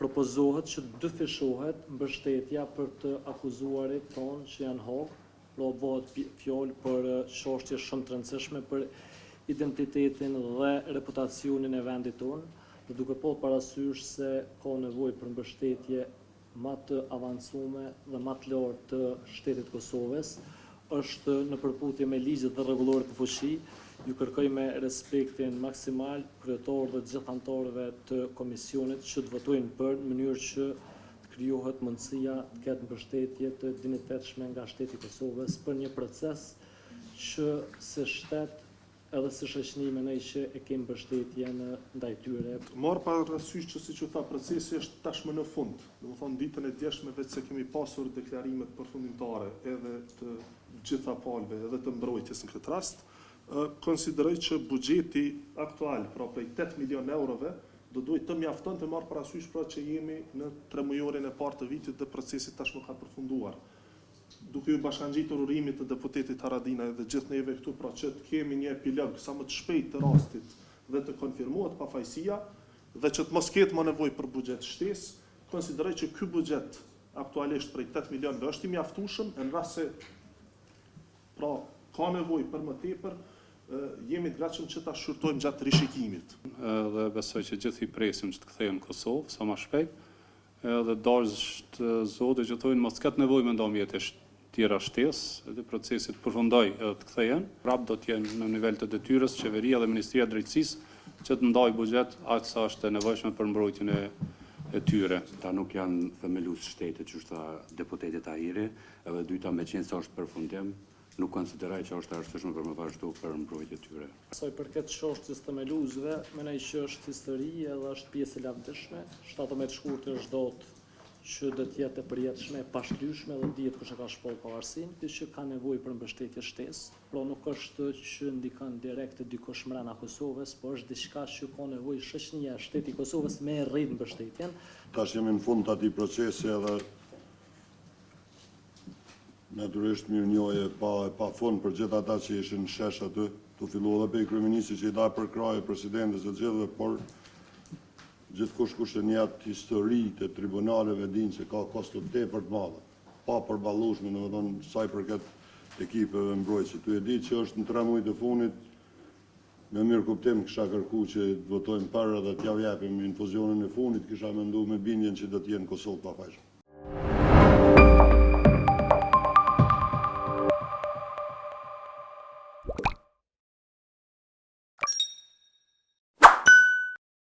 propozohet që dyfishohet mbështetja për të akuzuarit tonë që janë hog, pra bëhet fjalë për çështje shumë të rëndësishme për identitetin dhe reputacionin e vendit tonë, dhe duke po parasysh se ka nevojë për mbështetje më të avancume dhe më të lartë të shtetit Kosovës, është në përputhje me ligjet dhe rregulloret të fuqi, ju kërkoj me respektin maksimal kryetarëve dhe të gjithë anëtarëve të komisionit që të votojnë për në mënyrë që të krijohet mundësia të ketë mbështetje të dinjitetshme nga shteti i Kosovës për një proces që si shtet edhe si shoqëni mendoj që e kemi mbështetjen ndaj tyre. Marr parasysh që siç u tha, procesi është tashmë në fund. Domethënë ditën e djeshme vetë se kemi pasur deklarimet përfundimtare edhe të gjitha palëve edhe të mbrojtjes në këtë rast, konsideroj që buxheti aktual, pra prej 8 milion eurove, do duhet të mjafton të marr parasysh pra që jemi në 3 mujorin e parë të vitit dhe procesi tashmë ka përfunduar. Duke ju bashkangjitur urimit të deputetit Haradinaj dhe gjithë neve këtu, pra që të kemi një epilog sa më të shpejt të rastit dhe të konfirmohet pafajësia dhe që të mos ketë më nevojë për buxhet shtesë, konsideroj që ky buxhet aktualisht prej 8 milionëve është i mjaftueshëm në rast se pra ka nevojë për më tepër, jemi të gatshëm që ta shqyrtojmë gjatë rishikimit. Dhe besoj që gjithë i presim që të kthehen në Kosovë sa më shpejt. Edhe dasht zotë që thonë mos ketë nevojë me ndonë mjetesh tjera shtesë, edhe procesi të përfundoj edhe të kthehen. Prap do të jenë në nivel të detyrës qeveria dhe Ministria e Drejtësisë që të ndaj buxhet aq sa është e nevojshme për mbrojtjen e tyre. Ta nuk janë themelues shtetit, që është deputeti Tahiri, edhe dyta me qenë sa është përfundim, nuk konsideroj që është e arsyeshme për më vazhdu për mbrojtje tyre. Sa i përket çështjes të themeluesve, mendoj që është histori edhe është pjesë e lavdishme. 17 shkurtër është datë që do të jetë e përjetshme, e pashlyeshme dhe dihet kush e ka shpall pavarësinë, që ka nevojë për mbështetje shtesë. Pra nuk është që ndikon direkt dikush mbrana Kosovës, por është diçka që ka nevojë shoqënia e shtetit të Kosovës me rrit mbështetjen. Tash jemi në fund të atij procesi edhe natyrisht mirënjohje pa fund për gjithë ata që ishin shesh aty, të filluar edhe pe kryeministri që i dha për krahje presidentes të gjithëve, por gjithkush kush e njeh historitë e tribunaleve din se ka kosto tepër të mëdha, pa përballueshme, domethënë sa i përket ekipeve mbrojtëse. Ty e di që është në 3 muajt e fundit, me mirë kuptim kisha kërkuar që të votojmë për edhe t'ja japim infuzionin e fundit, kisha menduar me bindjen që do të jenë Kosovë pafajshme.